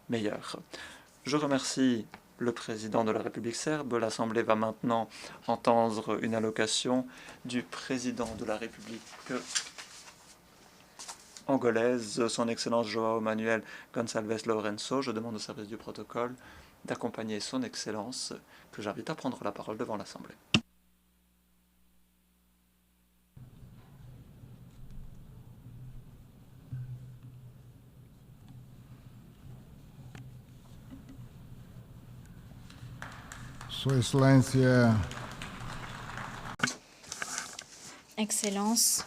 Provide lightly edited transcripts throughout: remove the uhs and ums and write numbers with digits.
meilleure. Je remercie le président de la République serbe. L'Assemblée va maintenant entendre une allocation du président de la République angolaise, son Excellence João Manuel Gonçalves Lourenço. Je demande au service du protocole d'accompagner son Excellence, que j'invite à prendre la parole devant l'Assemblée. Sua Excelência, Excellence,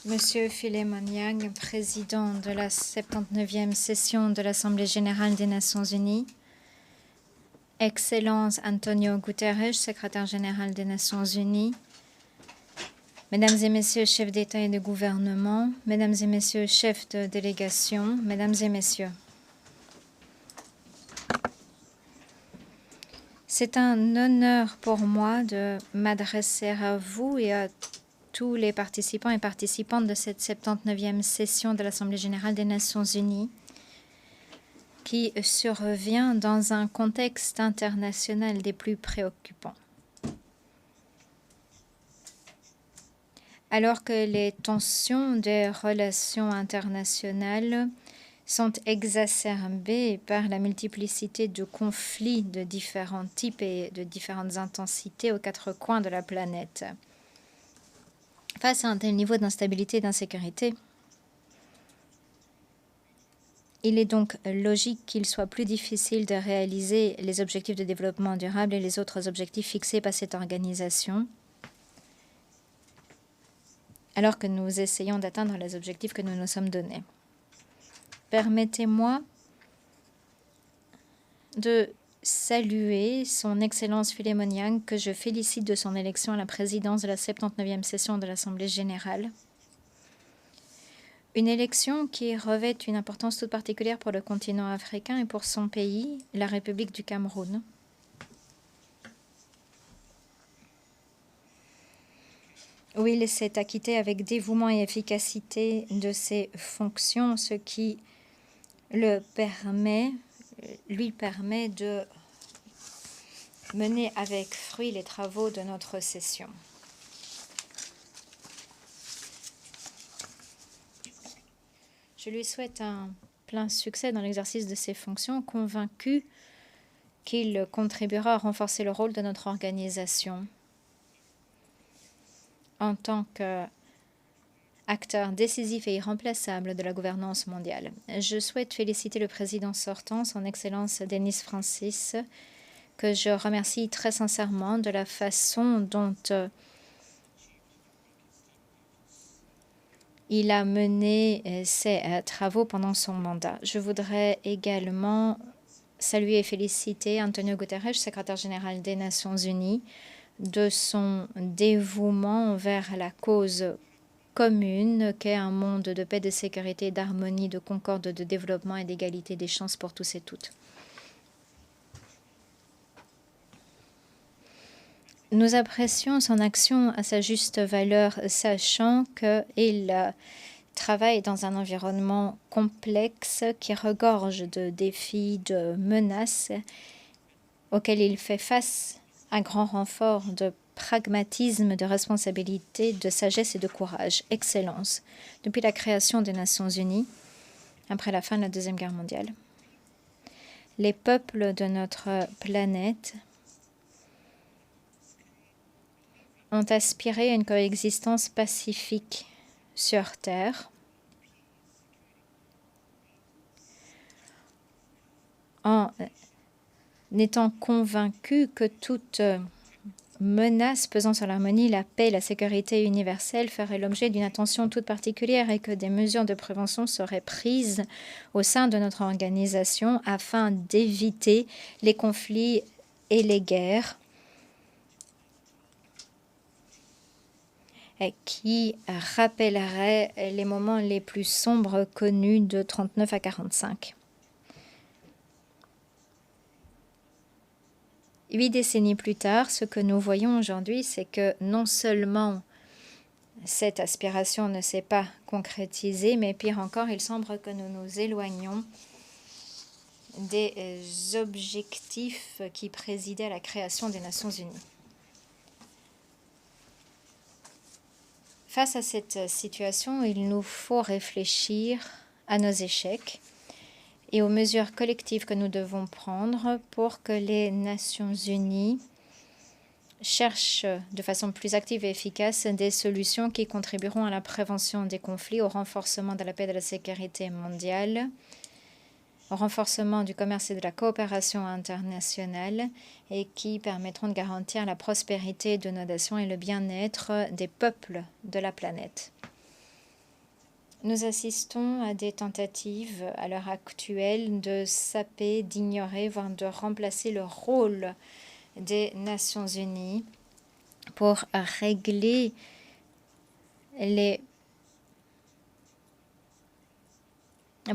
Monsieur Philemon Yang, président de la 79e session de l'Assemblée générale des Nations unies, Excellence Antonio Guterres, secrétaire général des Nations unies, Mesdames et Messieurs chefs d'État et de gouvernement, Mesdames et Messieurs chefs de délégation, Mesdames et Messieurs. C'est un honneur pour moi de m'adresser à vous et à tous les participants et participantes de cette 79e session de l'Assemblée générale des Nations unies qui survient dans un contexte international des plus préoccupants. Alors que les tensions des relations internationales sont exacerbées par la multiplicité de conflits de différents types et de différentes intensités aux quatre coins de la planète. Face à un tel niveau d'instabilité et d'insécurité, il est donc logique qu'il soit plus difficile de réaliser les objectifs de développement durable et les autres objectifs fixés par cette organisation, alors que nous essayons d'atteindre les objectifs que nous nous sommes donnés. Permettez-moi de saluer son Excellence Philemon Yang, que je félicite de son élection à la présidence de la 79e session de l'Assemblée générale. Une élection qui revêt une importance toute particulière pour le continent africain et pour son pays, la République du Cameroun. Où il s'est acquitté avec dévouement et efficacité de ses fonctions, ce qui lui permet de mener avec fruit les travaux de notre session. Je lui souhaite un plein succès dans l'exercice de ses fonctions, convaincu qu'il contribuera à renforcer le rôle de notre organisation en tant qu'acteur décisif et irremplaçable de la gouvernance mondiale. Je souhaite féliciter le président sortant, son Excellence Denis Francis, que je remercie très sincèrement de la façon dont il a mené ses travaux pendant son mandat. Je voudrais également saluer et féliciter Antonio Guterres, secrétaire général des Nations unies, de son dévouement envers la cause commune qu'est un monde de paix, de sécurité, d'harmonie, de concorde, de développement et d'égalité des chances pour tous et toutes. Nous apprécions son action à sa juste valeur, sachant qu'il travaille dans un environnement complexe qui regorge de défis, de menaces auxquels il fait face à grand renfort de pragmatisme, de responsabilité, de sagesse et de courage. Excellence. Depuis la création des Nations unies, après la fin de la Deuxième Guerre mondiale, les peuples de notre planète ont aspiré à une coexistence pacifique sur Terre, en étant convaincus que toute menace pesant sur l'harmonie, la paix et la sécurité universelle ferait l'objet d'une attention toute particulière et que des mesures de prévention seraient prises au sein de notre organisation afin d'éviter les conflits et les guerres qui rappelleraient les moments les plus sombres connus de 39 à 45. 8 décennies plus tard, ce que nous voyons aujourd'hui, c'est que non seulement Cette aspiration ne s'est pas concrétisée, mais pire encore, il semble que nous nous éloignons des objectifs qui présidaient à la création des Nations unies. Face à cette situation, il nous faut réfléchir à nos échecs et aux mesures collectives que nous devons prendre pour que les Nations unies cherchent de façon plus active et efficace des solutions qui contribueront à la prévention des conflits, au renforcement de la paix et de la sécurité mondiale, au renforcement du commerce et de la coopération internationale et qui permettront de garantir la prospérité de nos nations et le bien-être des peuples de la planète. Nous assistons à des tentatives à l'heure actuelle de saper, d'ignorer, voire de remplacer le rôle des Nations unies pour régler les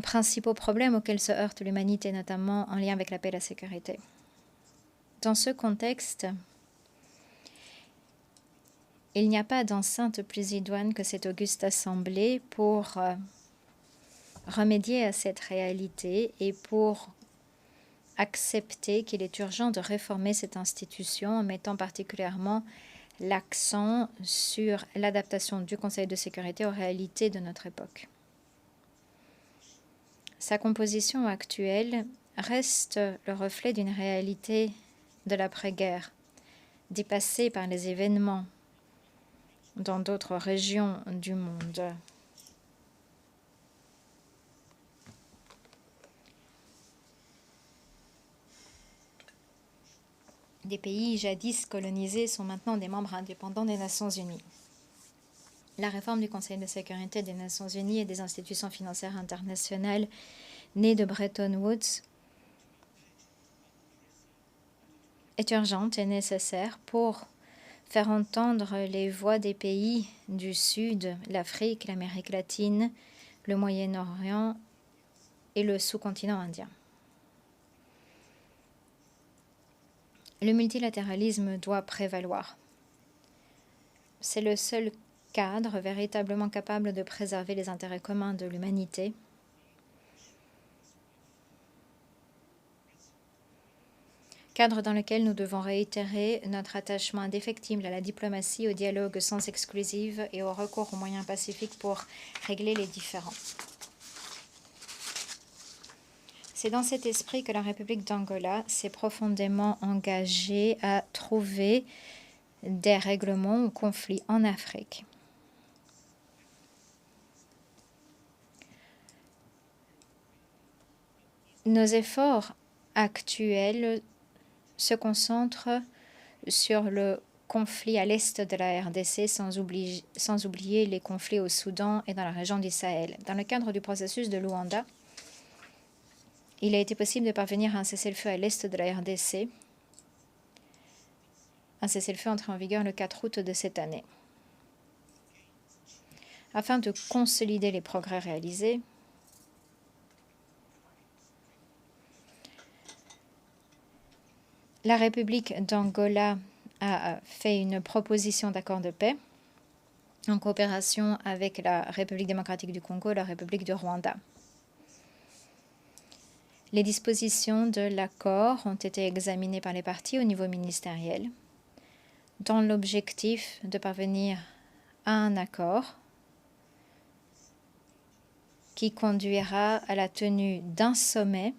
principaux problèmes auxquels se heurte l'humanité, notamment en lien avec la paix et la sécurité. Dans ce contexte, il n'y a pas d'enceinte plus idoine que cette auguste assemblée pour remédier à cette réalité et pour accepter qu'il est urgent de réformer cette institution en mettant particulièrement l'accent sur l'adaptation du Conseil de sécurité aux réalités de notre époque. Sa composition actuelle reste le reflet d'une réalité de l'après-guerre, dépassée par les événements dans d'autres régions du monde. Des pays jadis colonisés sont maintenant des membres indépendants des Nations unies. La réforme du Conseil de sécurité des Nations unies et des institutions financières internationales nées de Bretton Woods est urgente et nécessaire pour faire entendre les voix des pays du Sud, l'Afrique, l'Amérique latine, le Moyen-Orient et le sous-continent indien. Le multilatéralisme doit prévaloir. C'est le seul cadre véritablement capable de préserver les intérêts communs de l'humanité. Cadre dans lequel nous devons réitérer notre attachement indéfectible à la diplomatie, au dialogue sans exclusive et au recours aux moyens pacifiques pour régler les différends. C'est dans cet esprit que la République d'Angola s'est profondément engagée à trouver des règlements aux conflits en Afrique. Nos efforts actuels se concentrent sur le conflit à l'est de la RDC, sans oublier les conflits au Soudan et dans la région du Sahel. Dans le cadre du processus de Luanda, il a été possible de parvenir à un cessez-le-feu à l'est de la RDC, un cessez-le-feu entré en vigueur le 4 août de cette année. Afin de consolider les progrès réalisés, la République d'Angola a fait une proposition d'accord de paix en coopération avec la République démocratique du Congo et la République du Rwanda. Les dispositions de l'accord ont été examinées par les parties au niveau ministériel dans l'objectif de parvenir à un accord qui conduira à la tenue d'un sommet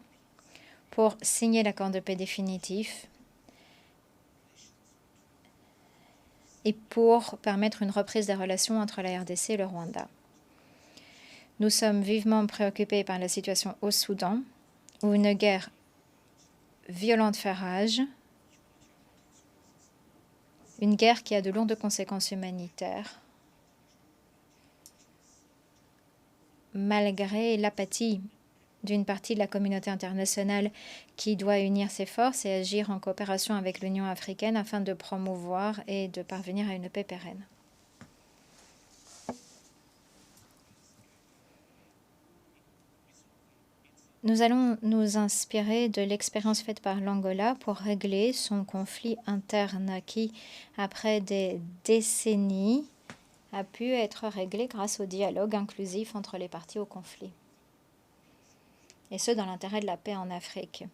pour signer l'accord de paix définitif et pour permettre une reprise des relations entre la RDC et le Rwanda. Nous sommes vivement préoccupés par la situation au Soudan, où une guerre violente fait rage, une guerre qui a de lourdes conséquences humanitaires, malgré l'apathie d'une partie de la communauté internationale qui doit unir ses forces et agir en coopération avec l'Union africaine afin de promouvoir et de parvenir à une paix pérenne. Nous allons nous inspirer de l'expérience faite par l'Angola pour régler son conflit interne qui, après des décennies, a pu être réglé grâce au dialogue inclusif entre les parties au conflit. Et ce, dans l'intérêt de la paix en Afrique.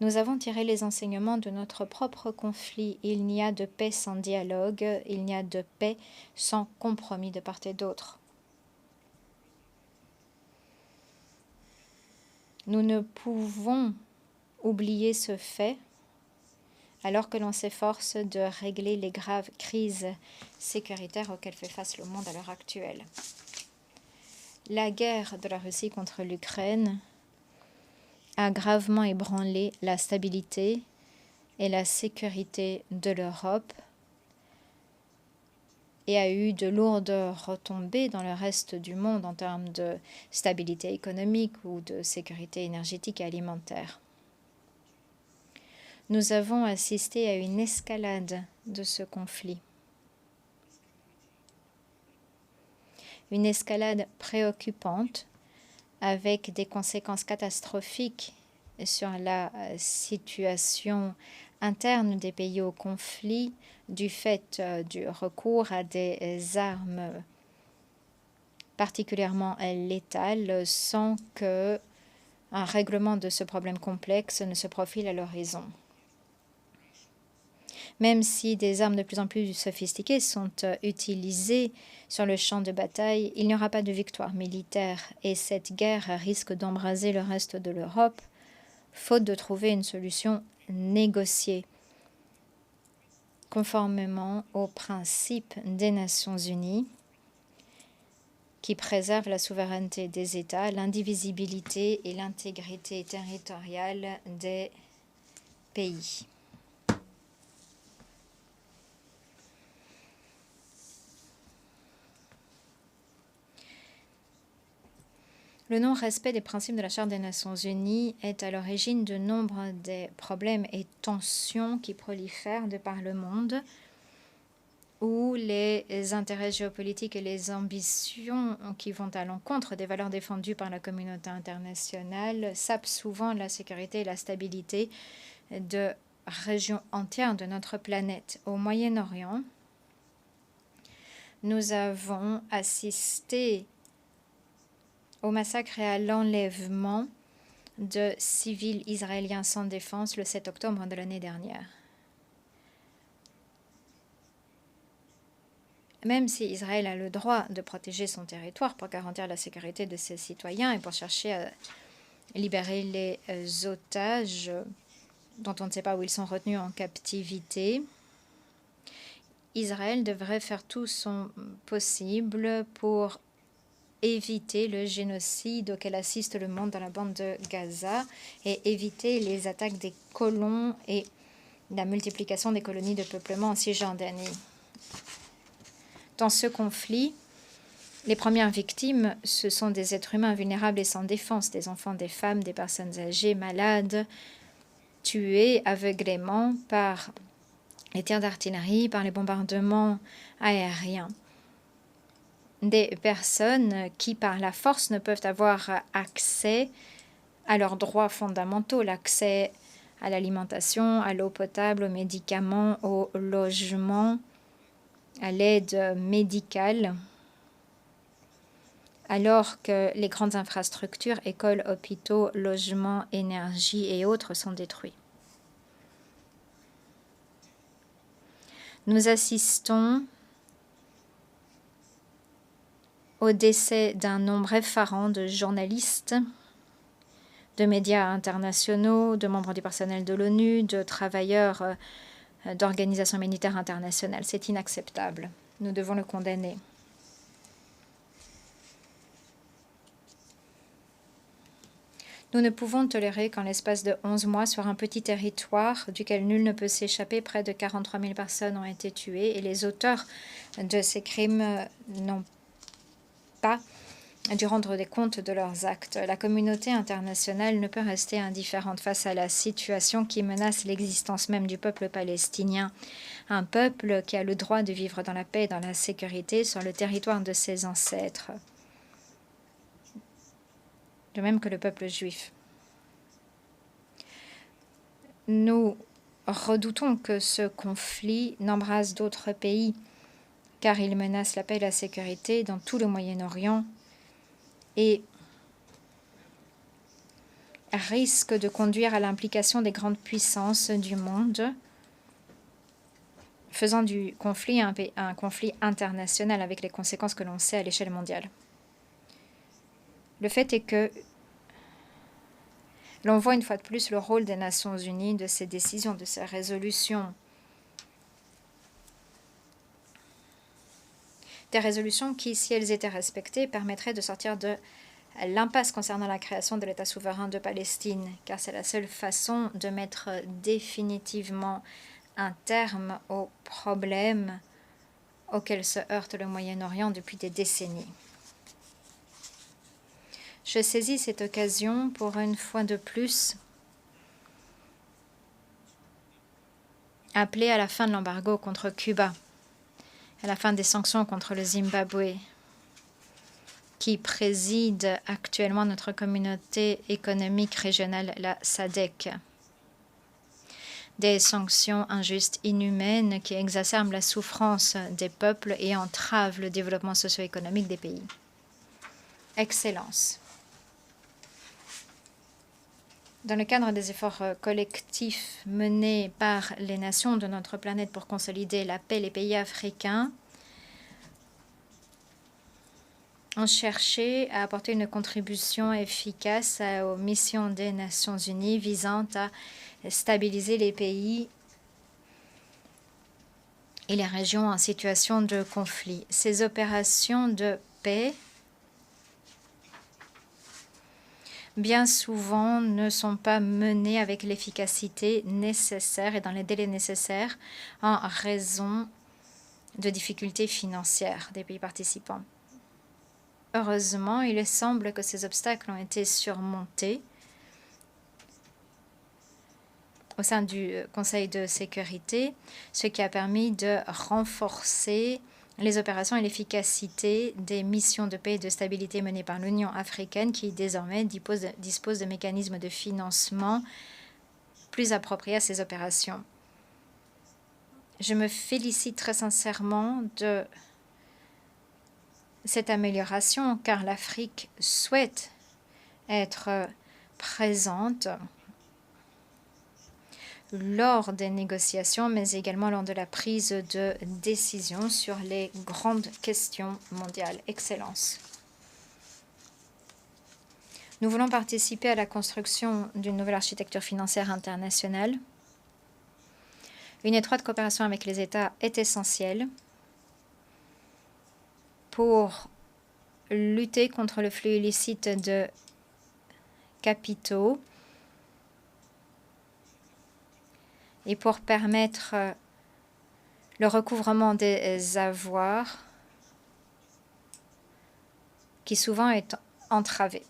Nous avons tiré les enseignements de notre propre conflit. Il n'y a de paix sans dialogue, il n'y a de paix sans compromis de part et d'autre. Nous ne pouvons oublier ce fait alors que l'on s'efforce de régler les graves crises sécuritaires auxquelles fait face le monde à l'heure actuelle. La guerre de la Russie contre l'Ukraine a gravement ébranlé la stabilité et la sécurité de l'Europe et a eu de lourdes retombées dans le reste du monde en termes de stabilité économique ou de sécurité énergétique et alimentaire. Nous avons assisté à une escalade de ce conflit. Une escalade préoccupante avec des conséquences catastrophiques sur la situation interne des pays au conflit du fait du recours à des armes particulièrement létales sans que un règlement de ce problème complexe ne se profile à l'horizon. Même si des armes de plus en plus sophistiquées sont utilisées sur le champ de bataille, il n'y aura pas de victoire militaire et cette guerre risque d'embraser le reste de l'Europe, faute de trouver une solution négociée, conformément aux principes des Nations Unies qui préservent la souveraineté des États, l'indivisibilité et l'intégrité territoriale des pays. Le non-respect des principes de la Charte des Nations Unies est à l'origine de nombre des problèmes et tensions qui prolifèrent de par le monde, où les intérêts géopolitiques et les ambitions qui vont à l'encontre des valeurs défendues par la communauté internationale sapent souvent la sécurité et la stabilité de régions entières de notre planète. Au Moyen-Orient, nous avons assisté au massacre et à l'enlèvement de civils israéliens sans défense le 7 octobre de l'année dernière. Même si Israël a le droit de protéger son territoire pour garantir la sécurité de ses citoyens et pour chercher à libérer les otages dont on ne sait pas où ils sont retenus en captivité, Israël devrait faire tout son possible pour éviter le génocide auquel assiste le monde dans la bande de Gaza et éviter les attaques des colons et la multiplication des colonies de peuplement en Cisjordanie. Dans ce conflit, les premières victimes, ce sont des êtres humains vulnérables et sans défense, des enfants, des femmes, des personnes âgées, malades, tués aveuglément par les tirs d'artillerie, par les bombardements aériens. Des personnes qui, par la force, ne peuvent avoir accès à leurs droits fondamentaux, l'accès à l'alimentation, à l'eau potable, aux médicaments, au logement, à l'aide médicale, alors que les grandes infrastructures, écoles, hôpitaux, logements, énergie et autres sont détruits. Nous assistons au décès d'un nombre effarant de journalistes, de médias internationaux, de membres du personnel de l'ONU, de travailleurs d'organisations militaires internationales. C'est inacceptable. Nous devons le condamner. Nous ne pouvons tolérer qu'en l'espace de 11 mois, sur un petit territoire duquel nul ne peut s'échapper, près de 43 000 personnes ont été tuées et les auteurs de ces crimes n'ont pas dû rendre des comptes de leurs actes. La communauté internationale ne peut rester indifférente face à la situation qui menace l'existence même du peuple palestinien, un peuple qui a le droit de vivre dans la paix et dans la sécurité sur le territoire de ses ancêtres, de même que le peuple juif. Nous redoutons que ce conflit n'embrase d'autres pays, car il menace la paix et la sécurité dans tout le Moyen-Orient et risque de conduire à l'implication des grandes puissances du monde, faisant du conflit un conflit international avec les conséquences que l'on sait à l'échelle mondiale. Le fait est que l'on voit une fois de plus le rôle des Nations Unies, de ses décisions, de ses résolutions. Des résolutions qui, si elles étaient respectées, permettraient de sortir de l'impasse concernant la création de l'État souverain de Palestine, car c'est la seule façon de mettre définitivement un terme aux problèmes auxquels se heurte le Moyen-Orient depuis des décennies. Je saisis cette occasion pour une fois de plus appeler à la fin de l'embargo contre Cuba, à la fin des sanctions contre le Zimbabwe, qui préside actuellement notre communauté économique régionale, la SADC. Des sanctions injustes, inhumaines, qui exacerbent la souffrance des peuples et entravent le développement socio-économique des pays. Excellence. Dans le cadre des efforts collectifs menés par les nations de notre planète pour consolider la paix, les pays africains ont cherché à apporter une contribution efficace aux missions des Nations Unies visant à stabiliser les pays et les régions en situation de conflit. Ces opérations de paix, bien souvent, ne sont pas menées avec l'efficacité nécessaire et dans les délais nécessaires en raison de difficultés financières des pays participants. Heureusement, il semble que ces obstacles ont été surmontés au sein du Conseil de sécurité, ce qui a permis de renforcer les opérations et l'efficacité des missions de paix et de stabilité menées par l'Union africaine, qui désormais dispose de mécanismes de financement plus appropriés à ces opérations. Je me félicite très sincèrement de cette amélioration, car l'Afrique souhaite être présente lors des négociations, mais également lors de la prise de décision sur les grandes questions mondiales. Excellence. Nous voulons participer à la construction d'une nouvelle architecture financière internationale. Une étroite coopération avec les États est essentielle pour lutter contre le flux illicite de capitaux et pour permettre le recouvrement des avoirs qui souvent est entravé.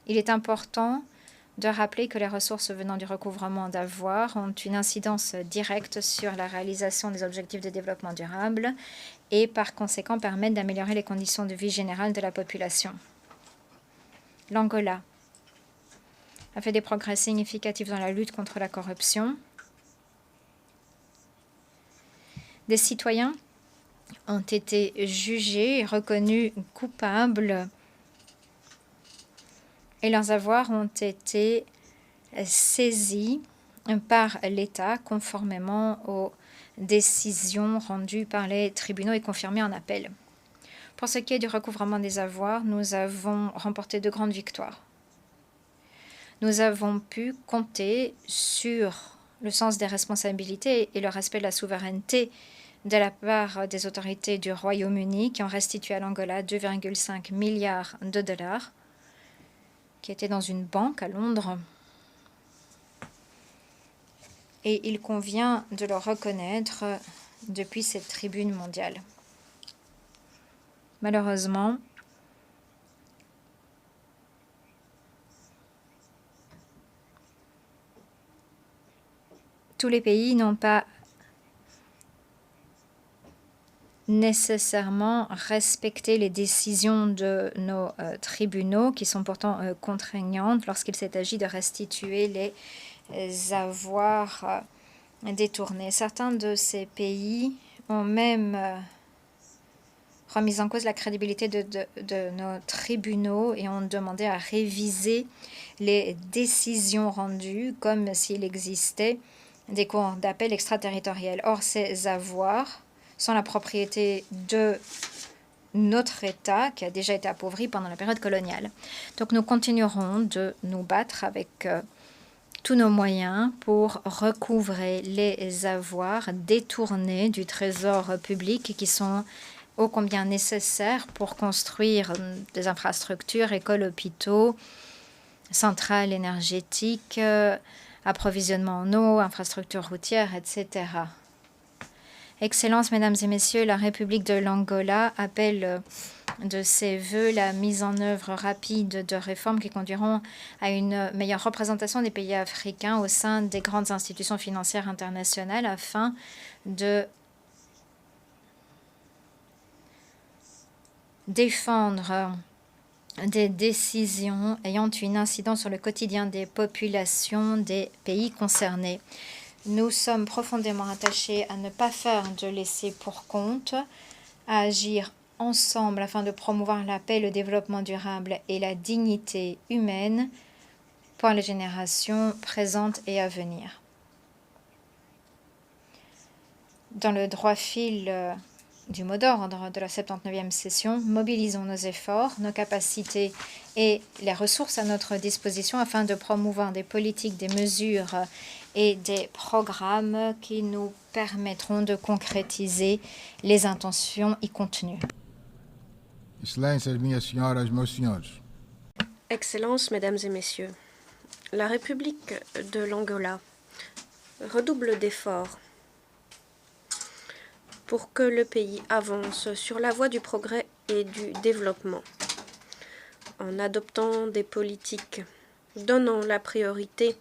Il est important de rappeler que les ressources venant du recouvrement d'avoirs ont une incidence directe sur la réalisation des objectifs de développement durable et par conséquent permettent d'améliorer les conditions de vie générale de la population. L'Angola a fait des progrès significatifs dans la lutte contre la corruption. Des citoyens ont été jugés et reconnus coupables et leurs avoirs ont été saisis par l'État conformément aux décisions rendues par les tribunaux et confirmées en appel. Pour ce qui est du recouvrement des avoirs, nous avons remporté de grandes victoires. Nous avons pu compter sur le sens des responsabilités et le respect de la souveraineté de la part des autorités du Royaume-Uni qui ont restitué à l'Angola 2,5 milliards de dollars qui étaient dans une banque à Londres. Et il convient de le reconnaître depuis cette tribune mondiale. Malheureusement, tous les pays n'ont pas nécessairement respecté les décisions de nos tribunaux, qui sont pourtant contraignantes lorsqu'il s'est agi de restituer les avoirs détournés. Certains de ces pays ont même remis en cause la crédibilité de nos tribunaux et ont demandé à réviser les décisions rendues comme s'il existait des cours d'appel extraterritoriales. Or, ces avoirs sont la propriété de notre État qui a déjà été appauvri pendant la période coloniale. Donc nous continuerons de nous battre avec tous nos moyens pour recouvrer les avoirs détournés du trésor public qui sont ô combien nécessaires pour construire des infrastructures, écoles, hôpitaux, centrales énergétiques, approvisionnement en eau, infrastructures routières, etc. Excellences, Mesdames et Messieurs, la République de l'Angola appelle de ses voeux la mise en œuvre rapide de réformes qui conduiront à une meilleure représentation des pays africains au sein des grandes institutions financières internationales afin de défendre des décisions ayant une incidence sur le quotidien des populations des pays concernés. Nous sommes profondément attachés à ne pas faire de laisser pour compte, à agir ensemble afin de promouvoir la paix, le développement durable et la dignité humaine pour les générations présentes et à venir. Dans le droit fil du mot d'ordre de la 79e session, mobilisons nos efforts, nos capacités et les ressources à notre disposition afin de promouvoir des politiques, des mesures et des programmes qui nous permettront de concrétiser les intentions y contenues. Excelências, minhas senhoras, meus senhores. Excellences, Mesdames et Messieurs, la République de l'Angola redouble d'efforts pour que le pays avance sur la voie du progrès et du développement, en adoptant des politiques donnant la priorité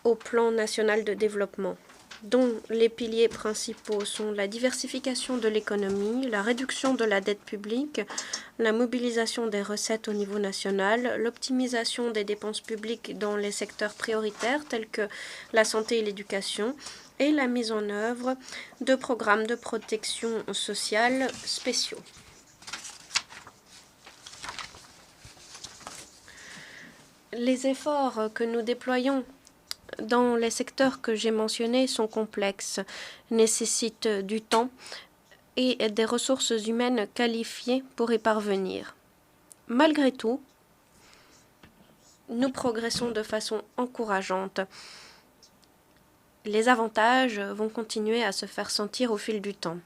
au plan national de développement, dont les piliers principaux sont la diversification de l'économie, la réduction de la dette publique, la mobilisation des recettes au niveau national, l'optimisation des dépenses publiques dans les secteurs prioritaires tels que la santé et l'éducation, et la mise en œuvre de programmes de protection sociale spéciaux. Les efforts que nous déployons dans les secteurs que j'ai mentionnés sont complexes, nécessitent du temps et des ressources humaines qualifiées pour y parvenir. Malgré tout, nous progressons de façon encourageante. Les avantages vont continuer à se faire sentir au fil du temps.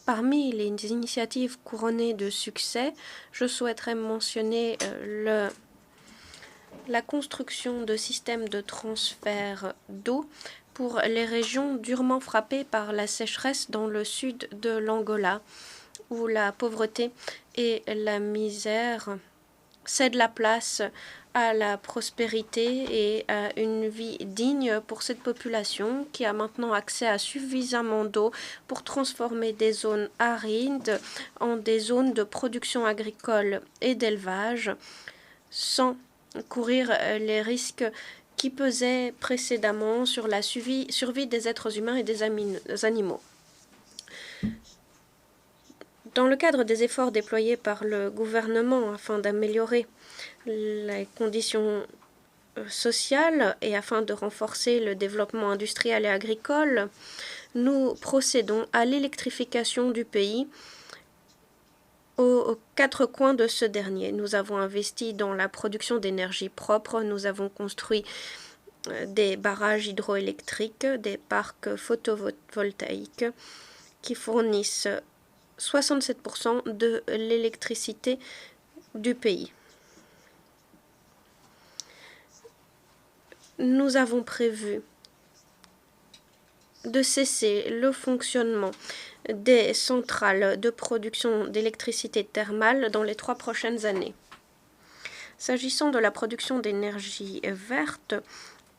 Parmi les initiatives couronnées de succès, je souhaiterais mentionner la construction de systèmes de transfert d'eau pour les régions durement frappées par la sécheresse dans le sud de l'Angola, où la pauvreté et la misère cèdent la place à la prospérité et à une vie digne pour cette population qui a maintenant accès à suffisamment d'eau pour transformer des zones arides en des zones de production agricole et d'élevage sans courir les risques qui pesaient précédemment sur la survie des êtres humains et des animaux. Dans le cadre des efforts déployés par le gouvernement afin d'améliorer les conditions sociales et afin de renforcer le développement industriel et agricole, nous procédons à l'électrification du pays aux quatre coins de ce dernier. Nous avons investi dans la production d'énergie propre, nous avons construit des barrages hydroélectriques, des parcs photovoltaïques qui fournissent 67% de l'électricité du pays. Nous avons prévu de cesser le fonctionnement des centrales de production d'électricité thermale dans les 3 prochaines années. S'agissant de la production d'énergie verte,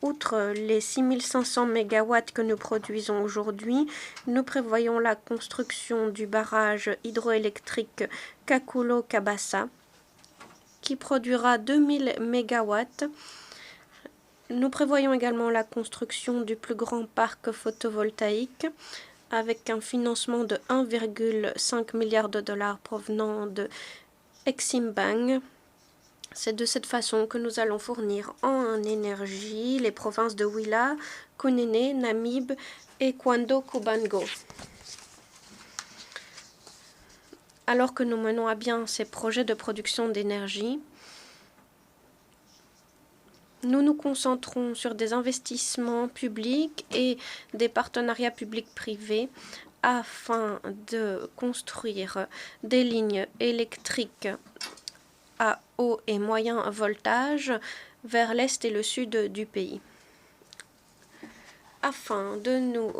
outre les 6500 MW que nous produisons aujourd'hui, nous prévoyons la construction du barrage hydroélectrique Kakulo-Kabasa, qui produira 2000 MW. Nous prévoyons également la construction du plus grand parc photovoltaïque avec un financement de 1,5 milliard de dollars provenant de Exim Bank. C'est de cette façon que nous allons fournir en énergie les provinces de Huila, Cunene, Namib et Cuando Cubango. Alors que nous menons à bien ces projets de production d'énergie, nous nous concentrons sur des investissements publics et des partenariats publics-privés afin de construire des lignes électriques à haut et moyen voltage vers l'est et le sud du pays, afin de nous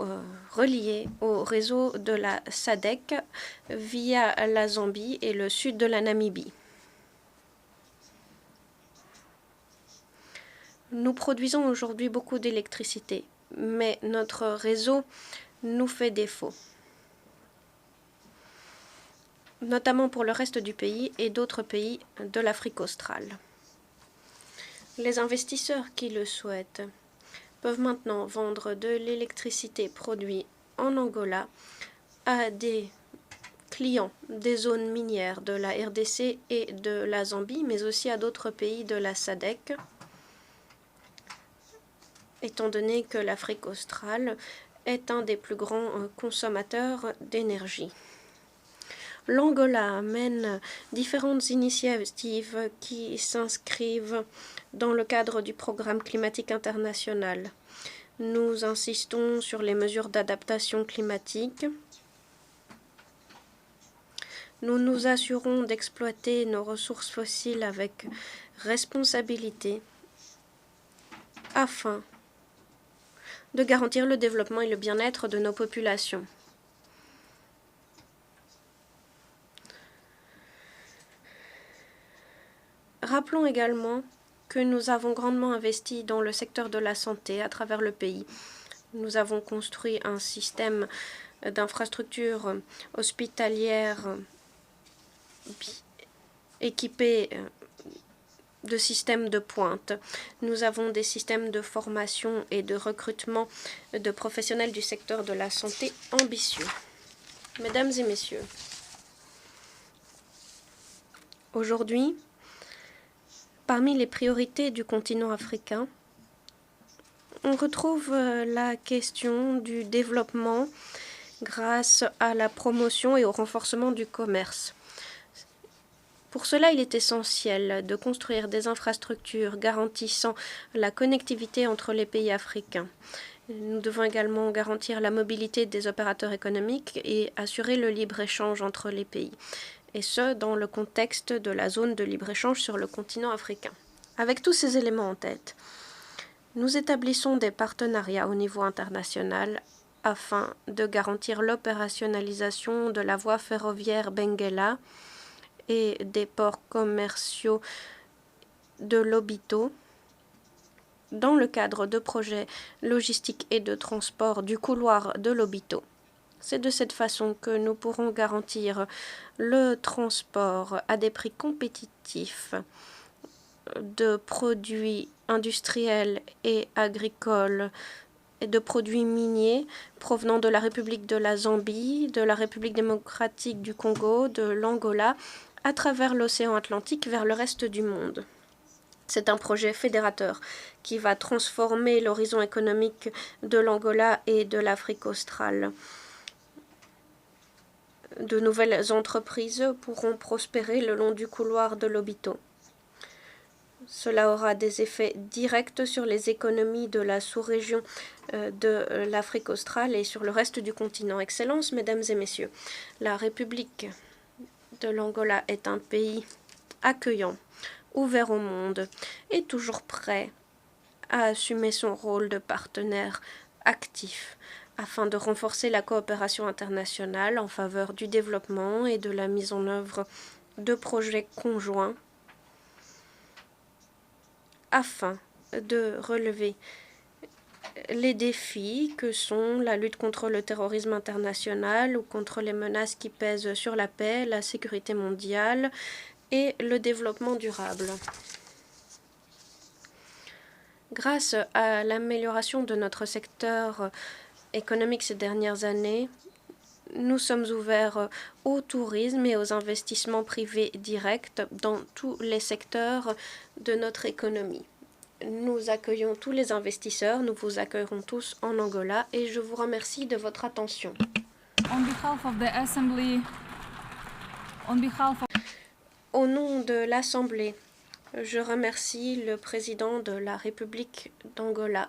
relier au réseau de la SADC via la Zambie et le sud de la Namibie. Nous produisons aujourd'hui beaucoup d'électricité, mais notre réseau nous fait défaut, notamment pour le reste du pays et d'autres pays de l'Afrique australe. Les investisseurs qui le souhaitent peuvent maintenant vendre de l'électricité produite en Angola à des clients des zones minières de la RDC et de la Zambie, mais aussi à d'autres pays de la SADC, étant donné que l'Afrique australe est un des plus grands consommateurs d'énergie. L'Angola mène différentes initiatives qui s'inscrivent dans le cadre du programme climatique international. Nous insistons sur les mesures d'adaptation climatique. Nous nous assurons d'exploiter nos ressources fossiles avec responsabilité afin de garantir le développement et le bien-être de nos populations. Rappelons également que nous avons grandement investi dans le secteur de la santé à travers le pays. Nous avons construit un système d'infrastructures hospitalières équipé de systèmes de pointe. Nous avons des systèmes de formation et de recrutement de professionnels du secteur de la santé ambitieux. Mesdames et messieurs, aujourd'hui, parmi les priorités du continent africain, on retrouve la question du développement grâce à la promotion et au renforcement du commerce. Pour cela, il est essentiel de construire des infrastructures garantissant la connectivité entre les pays africains. Nous devons également garantir la mobilité des opérateurs économiques et assurer le libre-échange entre les pays, et ce, dans le contexte de la zone de libre-échange sur le continent africain. Avec tous ces éléments en tête, nous établissons des partenariats au niveau international afin de garantir l'opérationnalisation de la voie ferroviaire Benguela et des ports commerciaux de Lobito dans le cadre de projets logistiques et de transport du couloir de Lobito. C'est de cette façon que nous pourrons garantir le transport à des prix compétitifs de produits industriels et agricoles et de produits miniers provenant de la République de la Zambie, de la République démocratique du Congo, de l'Angola, à travers l'océan Atlantique vers le reste du monde. C'est un projet fédérateur qui va transformer l'horizon économique de l'Angola et de l'Afrique australe. De nouvelles entreprises pourront prospérer le long du couloir de Lobito. Cela aura des effets directs sur les économies de la sous-région de l'Afrique australe et sur le reste du continent. Excellences, mesdames et messieurs, la République de l'Angola est un pays accueillant, ouvert au monde et toujours prêt à assumer son rôle de partenaire actif afin de renforcer la coopération internationale en faveur du développement et de la mise en œuvre de projets conjoints afin de relever les défis que sont la lutte contre le terrorisme international ou contre les menaces qui pèsent sur la paix, la sécurité mondiale et le développement durable. Grâce à l'amélioration de notre secteur économique ces dernières années, Nous sommes ouverts au tourisme et aux investissements privés directs dans tous les secteurs de notre économie. Nous accueillons tous les investisseurs, nous vous accueillerons tous en Angola et je vous remercie de votre attention. Au nom de l'Assemblée, je remercie le président de la République d'Angola,